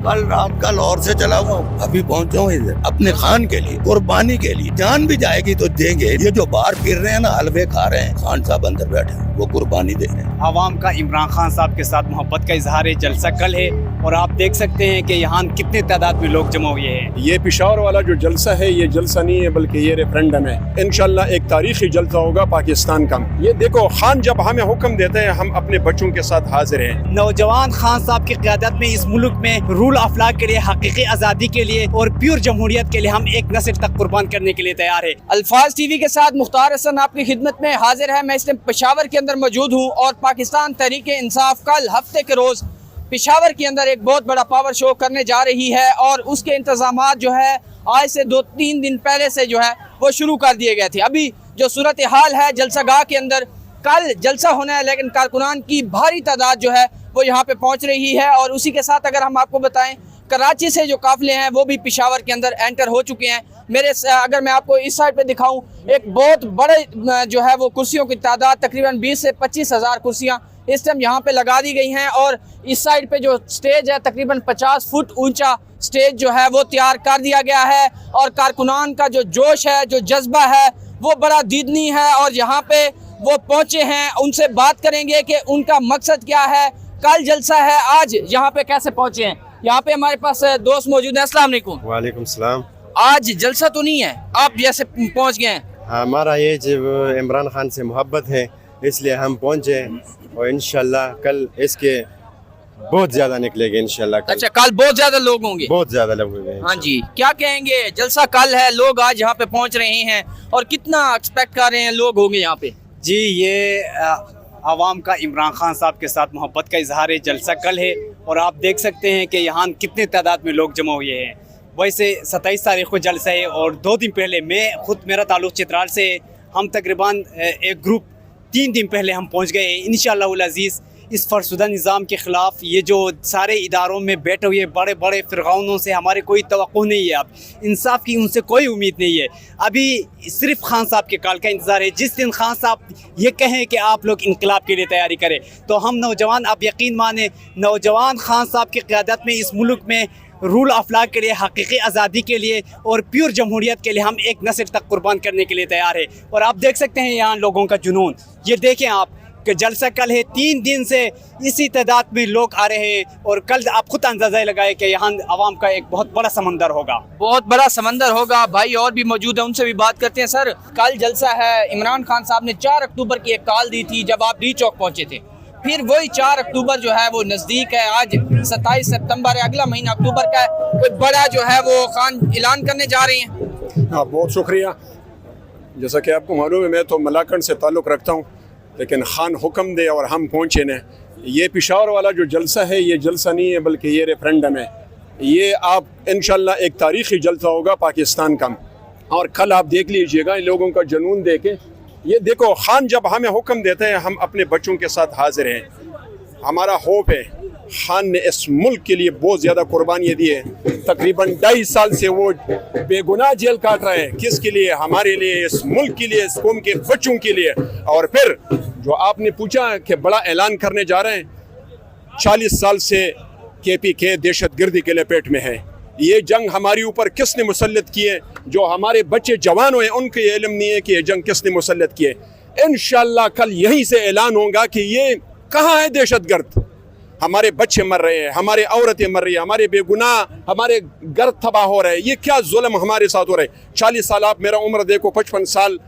कल रात का लाहौर से चला हुआ हूँ, अभी पहुँचा हूँ इधर अपने खान के लिए, कुर्बानी के लिए। जान भी जाएगी तो देंगे। ये जो बाहर फिर रहे हैं ना, हलवे खा रहे हैं, खान साहब अंदर बैठे हैं, वो कुर्बानी दे रहे हैं। आवाम का इमरान खान साहब के साथ मोहब्बत का इजहार जलसा कल है और आप देख सकते हैं कि यहाँ कितने तादाद में लोग जमा हुए हैं। ये पेशावर वाला जो जलसा है, ये जलसा नहीं है बल्कि ये रेफरेंडम है। इंशाल्लाह एक तारीखी जलसा होगा पाकिस्तान का। ये देखो, खान जब हमें हुक्म देते हैं हम अपने बच्चों के साथ हाजिर हैं। नौजवान खान साहब की क़यादत में इस मुल्क में रूल ऑफ लॉ के लिए, हकीकी आज़ादी के लिए और प्योर जमहूरियत के लिए हम एक नस्ल तक कुर्बान करने के लिए तैयार है। अल्फाज टीवी के साथ मुख्तार हसन आपकी खिदमत में हाजिर है। मैं इस टाइम पेशावर के अंदर मौजूद हूँ और पाकिस्तान तहरीक इंसाफ कल हफ्ते के रोज़ पेशावर के अंदर एक बहुत बड़ा पावर शो करने जा रही है और उसके इंतजामात जो है आज से 2-3 दिन पहले से जो है वो शुरू कर दिए गए थे। अभी जो सूरत हाल है जलसागाह के अंदर, कल जलसा होना है लेकिन कारकुनान की भारी तादाद जो है वो यहाँ पे पहुँच रही है। और उसी के साथ अगर हम आपको बताएं, कराची से जो काफिले हैं वो भी पेशावर के अंदर एंटर हो चुके हैं। अगर मैं आपको इस साइड पे दिखाऊं, एक बहुत बड़े जो है वो कुर्सियों की तादाद तकरीबन 20 से 25 हज़ार कुर्सियाँ इस टाइम यहाँ पे लगा दी गई हैं। और इस साइड पे जो स्टेज है तकरीबन 50 फुट ऊंचा स्टेज जो है वो तैयार कर दिया गया है। और कारकुनान का जो जोश है, जो जज्बा है, वो बड़ा दीदनी है और यहाँ पे वो पहुँचे हैं। उनसे बात करेंगे कि उनका मकसद क्या है, कल जलसा है, आज यहाँ पे कैसे पहुँचे हैं। यहाँ पे हमारे पास दोस्त मौजूद है। अस्सलाम वालेकुम। वालेकुम सलाम। आज जलसा तो नहीं है, आप जैसे पहुँच गए हैं? हमारा ये जब इमरान खान से मोहब्बत है इसलिए हम पहुँचे और इंशाल्लाह कल इसके बहुत ज़्यादा निकलेंगे इंशाल्लाह। अच्छा, कल बहुत ज्यादा लोग होंगे? बहुत ज़्यादा लोग होंगे। हाँ जी, क्या कहेंगे, जलसा कल है, लोग आज यहाँ पे पहुँच रहे हैं और कितना एक्सपेक्ट कर रहे हैं लोग होंगे यहाँ पे? जी, ये आवाम का इमरान खान साहब के साथ मोहब्बत का इजहार जलसा कल है और आप देख सकते हैं कि यहाँ कितने तादाद में लोग जमा हुए हैं। वैसे 27 तारीख को जलसा है और 2 दिन पहले मेरा ताल्लुक़ चित्राल से, हम तकरीबन एक ग्रुप 3 दिन पहले हम पहुँच गए हैं। इंशाअल्लाह उल अज़ीज़ इस फरसुदा निज़ाम के ख़िलाफ़ ये जो सारे इदारों में बैठे हुए बड़े बड़े फ़िरक़ाउनों से हमारे कोई तवक्को नहीं है, अब इंसाफ की उनसे कोई उम्मीद नहीं है। अभी सिर्फ खान साहब के कॉल का इंतज़ार है। जिस दिन खान साहब ये कहें कि आप लोग इनकलाब के लिए तैयारी करें तो हम नौजवान, आप यकीन माने, नौजवान खान साहब की क़यादत में इस मुल्क में रूल ऑफ लॉ के लिए, हकीकी आज़ादी के लिए और प्योर जमहूरियत के लिए हम एक नस्ल तक कुर्बान करने के लिए तैयार है। और आप देख सकते हैं यहाँ लोगों का जुनून, ये देखें आप कि जलसा कल है, 3 दिन से इसी तादाद में लोग आ रहे हैं और कल आप खुद अंदाजा लगाए कि यहाँ आवाम का एक बहुत बड़ा समंदर होगा। बहुत बड़ा समंदर होगा। भाई और भी मौजूद है, उनसे भी बात करते हैं। सर, कल जलसा है, इमरान खान साहब ने 4 अक्टूबर की एक कॉल दी थी जब आप डी चौक पहुँचे थे, फिर वही 4 अक्टूबर जो है वो नज़दीक है, आज 27 सितंबर है, अगला महीना अक्टूबर का है, कोई बड़ा जो है वो खान ऐलान करने जा रहे हैं? हाँ, बहुत शुक्रिया। जैसा कि आपको मालूम है, मैं तो मलाकंड से ताल्लुक़ रखता हूँ, लेकिन खान हुक्म दे और हम पहुँचे न। ये पेशावर वाला जो जलसा है, ये जलसा नहीं है बल्कि ये रेफरेंडम है। ये आप इंशाल्लाह एक तारीखी जलसा होगा पाकिस्तान का। और कल आप देख लीजिएगा इन लोगों का जुनून देखे। ये देखो, खान जब हमें हुक्म देते हैं हम अपने बच्चों के साथ हाजिर हैं। हमारा होप है, खान ने इस मुल्क के लिए बहुत ज़्यादा कुर्बानियाँ दी है। तकरीबन 2.5 साल से वो बेगुनाह जेल काट रहे हैं। किसके लिए? हमारे लिए, इस मुल्क के लिए, इस कौम के बच्चों के लिए। और फिर जो आपने पूछा कि बड़ा ऐलान करने जा रहे हैं, 40 साल से KPK दहशतगर्दी के लपेट में है। ये जंग हमारे ऊपर किसने मुसल्लत किए? जो हमारे बच्चे जवान हुए उनके ये इल्म नहीं है कि ये जंग किसने मुसल्लत किए। इंशाल्लाह कल यहीं से ऐलान होगा कि ये कहाँ है दहशतगर्द। हमारे बच्चे मर रहे हैं, हमारे औरतें मर रही हैं, हमारे बेगुनाह हमारे घर तबाह हो रहे हैं। ये क्या जुल्म हमारे साथ हो रहे हैं। 40 साल, आप मेरा उम्र देखो, 55 साल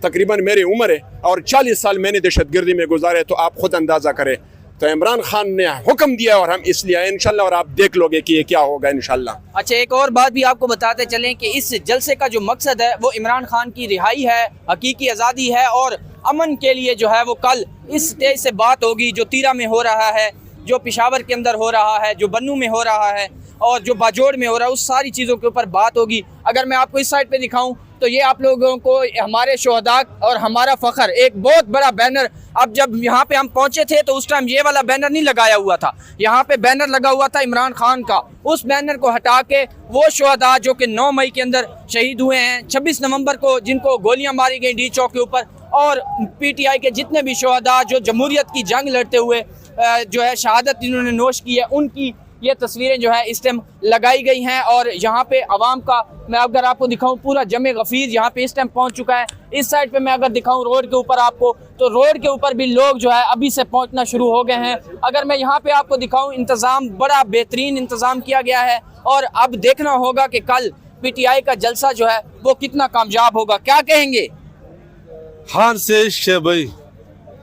तकरीबन मेरी उम्र है और 40 साल मैंने दहशतगर्दी में गुजारे, तो आप खुद अंदाज़ा करें। तो इमरान खान ने हुक्म दिया और हम इसलिए आए इंशाल्लाह, और आप देख लोगे कि ये क्या होगा इंशाल्लाह। अच्छा, एक और बात भी आपको बताते चलें कि इस जलसे का जो मकसद है वो इमरान खान की रिहाई है, हकीकी आज़ादी है और अमन के लिए जो है वो कल इस स्टेज से बात होगी। जो तीरा में हो रहा है, जो पेशावर के अंदर हो रहा है, जो बन्नू में हो रहा है और जो बाजोड़ में हो रहा है, उस सारी चीज़ों के ऊपर बात होगी। अगर मैं आपको इस साइड पे दिखाऊं तो ये आप लोगों को हमारे शोहदा और हमारा फ़ख्र, एक बहुत बड़ा बैनर। अब जब यहाँ पे हम पहुँचे थे तो उस टाइम ये वाला बैनर नहीं लगाया हुआ था, यहाँ पे बैनर लगा हुआ था इमरान खान का। उस बैनर को हटा के वो शोहदा जो कि 9 मई के अंदर शहीद हुए हैं, 26 नवंबर को जिनको गोलियाँ मारी गई डी चौक के ऊपर, और PTI के जितने भी शोहदा जो जमहूरियत की जंग लड़ते हुए जो है शहादत इन्होंने नोश की है, उनकी ये तस्वीरें जो है इस टाइम लगाई गई हैं और यहाँ पे आवाम का मैं अगर आपको दिखाऊं पूरा जमे गफीर यहाँ पे इस टाइम पहुँच चुका है। इस साइड पे मैं अगर दिखाऊं रोड के ऊपर आपको, तो रोड के ऊपर भी लोग जो है अभी से पहुँचना शुरू हो गए हैं। अगर मैं यहाँ पे आपको दिखाऊं, इंतज़ाम बड़ा बेहतरीन इंतज़ाम किया गया है और अब देखना होगा कि कल PTI का जलसा जो है वो कितना कामयाब होगा। क्या कहेंगे? खान से इश्क है भाई,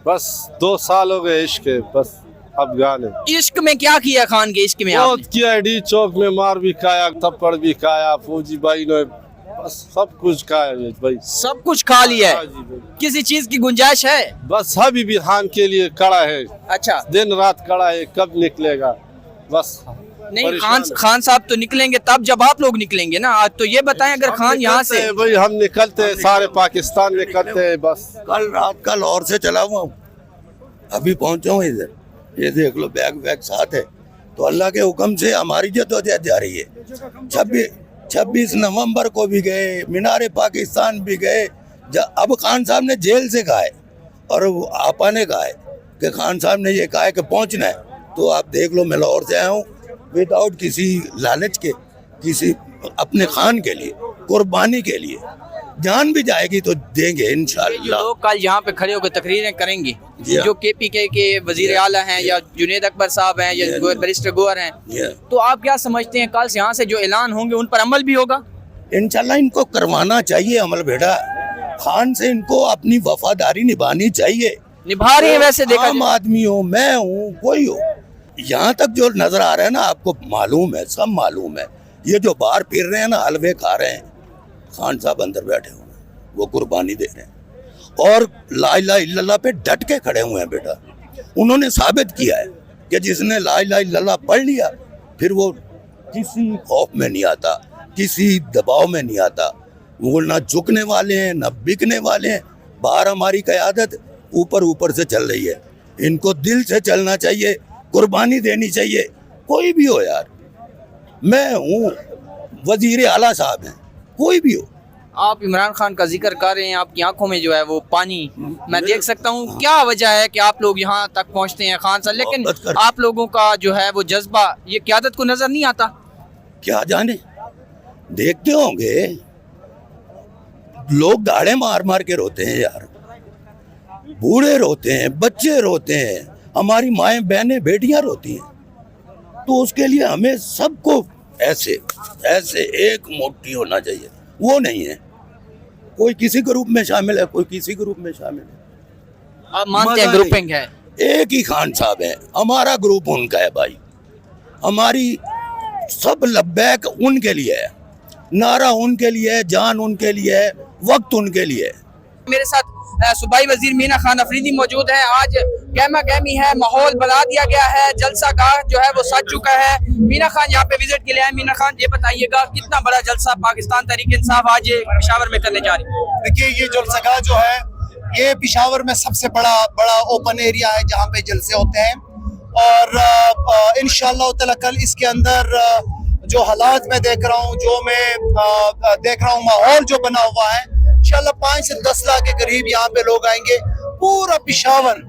बस 2 साल हो गए इश्क है, बस अब गाने। इश्क में क्या किया खान के इश्क में बहुत आपने? किया, डी चौक में मार भी खाया, थप्पड़ भी खाया, फौजी भाई ने बस सब कुछ खाया भाई, सब कुछ खा लिया है। हाँ जी भाई। किसी चीज की गुंजाइश है? बस अभी भी खान के लिए खड़ा है, अच्छा, दिन रात खड़ा है, कब निकलेगा बस। नहीं परेशान खान साहब तो निकलेंगे तब जब आप लोग निकलेंगे ना। आज तो ये बताएं, अगर खान यहाँ से भाई हम निकलते हैं, सारे पाकिस्तान निकलते हैं बस। कल रात का लाहौर से चला हुआ हूँ, अभी पहुंचा हूँ इधर। ये देख लो बैग साथ है। तो अल्लाह के हुक्म से हमारी जद्दोजहद जा रही है। 26 नवंबर को भी गए, मीनार पाकिस्तान भी गए। अब खान साहब ने जेल से कहा है और आपा ने कहा है कि खान साहब ने ये कहा है कि पहुंचना है। तो आप देख लो, मैं लाहौर से आया हूँ विदाउट किसी लालच के, किसी अपने खान के लिए, कुर्बानी के लिए। जान भी जाएगी तो देंगे इंशाअल्लाह। लोग कल यहाँ पे खड़े होकर तकरीरें करेंगे, जी हाँ। जो KPK के वजीर आला हैं या जुनेद अकबर साहब हैं या बैरिस्टर गोहर हैं, तो आप क्या समझते हैं कल यहाँ से जो ऐलान होंगे उन पर अमल भी होगा? इंशाल्लाह इनको करवाना चाहिए अमल बेटा। खान से इनको अपनी वफादारी निभानी चाहिए। निभा रहे हैं वैसे देखा आम आदमी हो, मैं हूँ, कोई हो, यहाँ तक जो नजर आ रहा है ना, आपको मालूम है, सब मालूम है। ये जो बाहर फिर रहे हैं ना, हलवे खा रहे हैं, खान साहब अंदर बैठे हुए हैं, वो कुर्बानी दे रहे हैं और ला इलाहा इल्लल्लाह पे डट के खड़े हुए हैं बेटा। उन्होंने साबित किया है कि जिसने ला इलाहा इल्लल्लाह पढ़ लिया फिर वो किसी खौफ में नहीं आता, किसी दबाव में नहीं आता। वो ना झुकने वाले हैं ना बिकने वाले हैं। बाहर हमारी क़यादत ऊपर से चल रही है। इनको दिल से चलना चाहिए, कुर्बानी देनी चाहिए। कोई भी हो यार, मैं हूँ, वजीर आला साहब हैं, कोई भी हो। आप इमरान खान का जिक्र कर रहे हैं, आपकी आंखों में जो है वो पानी मैं देख सकता हूँ। क्या वजह है कि आप लोग यहाँ तक पहुँचते हैं खान साहब, लेकिन आप लोगों का जो है वो जज्बा ये क़यादत को नजर नहीं आता? क्या जाने, देखते होंगे लोग दाढ़े मार मार के रोते हैं यार, बूढ़े रोते हैं, बच्चे रोते हैं, हमारी माएँ बहनें बेटियां रोती हैं। तो उसके लिए हमें सबको ऐसे एक मोटी होना चाहिए। वो नहीं है, कोई किसी ग्रुप में शामिल है, कोई किसी ग्रुप में शामिल है। आप मानते हैं ग्रुपिंग है? एक ही खान साहब है, हमारा ग्रुप उनका है भाई। हमारी सब लब्बैक उनके लिए है, नारा उनके लिए है, जान उनके लिए है, वक्त उनके लिए है। मेरे साथ सूबाई वजीर मीना खान अफरीदी मौजूद है। आज गहमा गहमी है, माहौल बना दिया गया है, जलसा गाह जो है वो सज चुका है। मीना खान यहाँ पे विजिट के लिए आए। मीना खान ये बताइएगा, कितना बड़ा जलसा पाकिस्तान तहरीक इंसाफ आज पेशावर में करने जा रही है? देखिए, ये जलसा गाह जो है ये पेशावर में सबसे बड़ा ओपन एरिया है जहाँ पे जलसे होते हैं। और इंशाअल्लाह ताला कल इसके अंदर जो हालात मैं देख रहा हूँ, जो मैं देख रहा हूँ, माहौल जो बना हुआ है, इंशाअल्लाह 5 से 10 लाख के करीब यहाँ पे लोग आएंगे। पूरा पेशावर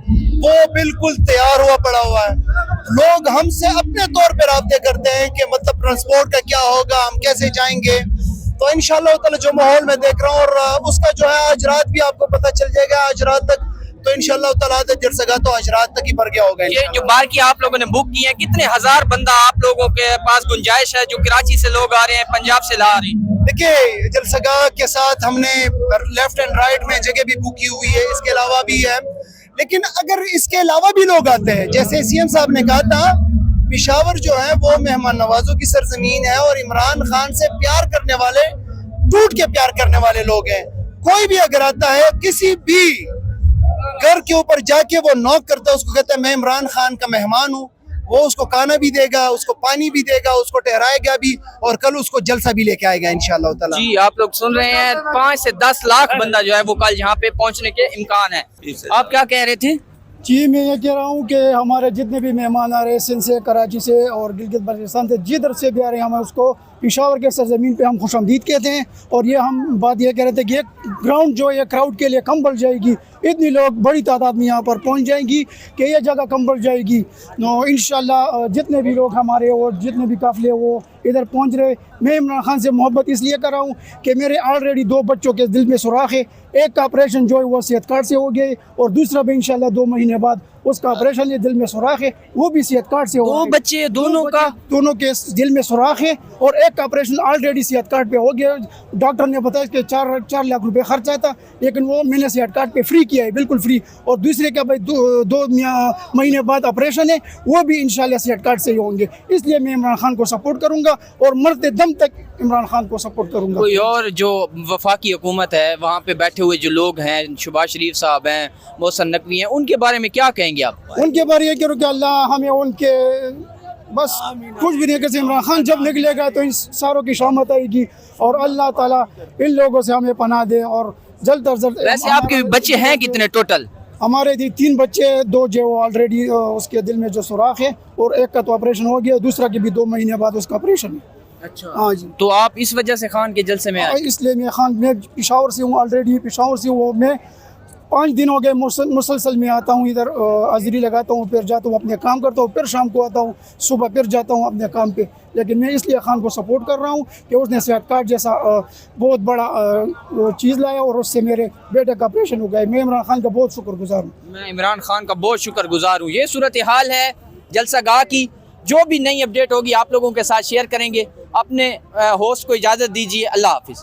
वो बिल्कुल तैयार हुआ पड़ा हुआ है। लोग हमसे अपने तौर पे राब्ते करते हैं कि मतलब ट्रांसपोर्ट का क्या होगा, हम कैसे जाएंगे। तो इंशाअल्लाह ताला जो माहौल मैं देख रहा हूँ, और उसका जो है आज रात भी आपको पता चल जाएगा। आज रात तक तो इंशाअल्लाह ताला जलसा तो आज रात तक ही भर गया होगा। ये जो बार की आप लोगों ने बुक की है, कितने हजार बंदा आप लोगों के पास गुंजाइश है? जो कराची से लोग आ रहे हैं, पंजाब से ला रहे हैं। देखिए, जलसा के साथ हमने लेफ्ट एंड राइट में जगह भी बुक की हुई है, इसके अलावा भी है। लेकिन अगर इसके अलावा भी लोग आते हैं, जैसे CM साहब ने कहा था, पेशावर जो है वो मेहमान नवाजों की सरजमीन है और इमरान खान से प्यार करने वाले, टूट के प्यार करने वाले लोग हैं। कोई भी अगर आता है, किसी भी घर के ऊपर जाके वो नॉक करता है, उसको कहता है मैं इमरान खान का मेहमान हूँ, वो उसको खाना भी देगा, उसको पानी भी देगा, उसको ठहराएगा भी, और कल उसको जलसा भी लेके आएगा इंशाअल्लाह ताला। जी, आप लोग सुन रहे हैं, 5 से 10 लाख बंदा जो है वो कल यहाँ पे पहुँचने के इम्कान है। आप क्या कह रहे थे? जी, मैं ये कह रहा हूँ कि हमारे जितने भी मेहमान आ रहे हैं, सिंध से, कराची से और गिलगित बल्तिस्तान से, जिधर से भी आ रहे हैं, हम उसको पेशावर के सरजमीन पे हम खुशामदीद कहते हैं। और ये हम बात ये कह रहे थे कि एक ग्राउंड जो ये क्राउड के लिए कम बढ़ जाएगी, इतनी लोग बड़ी तादाद में यहाँ पर पहुँच जाएंगी कि ये जगह कम बढ़ जाएगी। इंशाल्लाह जितने भी लोग हमारे और जितने भी काफ़िले वो इधर पहुँच रहे। मैं इमरान खान से मोहब्बत इसलिए कर रहा हूँ कि मेरे ऑलरेडी 2 बच्चों के दिल में सुराख है। एक का ऑपरेशन जो है वो सेहत कार्ड से हो गया और दूसरा भी इंशाल्लाह 2 महीने बाद उसका ऑपरेशन ये दिल में सुराख है वो भी सेहत कार्ड से हो। 2 बच्चे दोनों के दिल में सुराख है और एक का ऑपरेशन ऑलरेडी सेहत कार्ड पे हो गया। डॉक्टर ने बताया कि 4 लाख रुपए खर्चा था, लेकिन वो मैंने सेहत कार्ड पे फ्री किया है, बिल्कुल फ्री। और दूसरे का भाई 2 महीने बाद ऑपरेशन है, वो भी इंशाल्लाह सेहत कार्ड से ही होंगे। इसलिए मैं इमरान खान को सपोर्ट करूँगा और मरते दम तक इमरान खान को सपोर्ट करूँगा। कोई और जो वफाकी हुकूमत है वहाँ पे बैठे हुए जो लोग हैं, शहबाज शरीफ साहब हैं, मोहसिन नकवी हैं, उनके बारे में क्या कहेंगे आप? उनके बारे में करो कि अल्लाह हमें उनके बस कुछ भी नहीं कर सकते। इमरान खान जब निकलेगा तो इन सारों की शामत आएगी और अल्लाह ताला इन लोगों से हमें पनाह दे और जल्द अज जल्द। वैसे आपके बच्चे हैं कितने टोटल? हमारे 3 बच्चे, 2 जो ऑलरेडी उसके दिल में जो सुराख है और एक का तो ऑपरेशन हो गया, दूसरा के भी 2 महीने बाद उसका ऑपरेशन है। अच्छा, हाँ जी। तो आप इस वजह से खान के जलसे में आए? इसलिए मैं पेशावर से हूँ, ऑलरेडी पेशावर से हूँ। मैं 5 दिन हो गए मुसलसल में आता हूँ इधर, हाजिरी लगाता हूँ, फिर जाता हूँ अपने काम करता हूँ, फिर शाम को आता हूँ, सुबह फिर जाता हूँ अपने काम पे। लेकिन मैं इसलिए खान को सपोर्ट कर रहा हूँ कि उसने सेहत कार्ड जैसा बहुत बड़ा चीज़ लाया और उससे मेरे बेटे का ऑपरेशन हो गया। मैं इमरान खान का बहुत शुक्रगुजार हूँ। मैं इमरान खान का बहुत शुक्रगुजार हूँ। ये सूरत हाल है जलसा गाह की। जो भी नई अपडेट होगी आप लोगों के साथ शेयर करेंगे। अपने होस्ट को इजाज़त दीजिए। अल्लाह हाफिज़।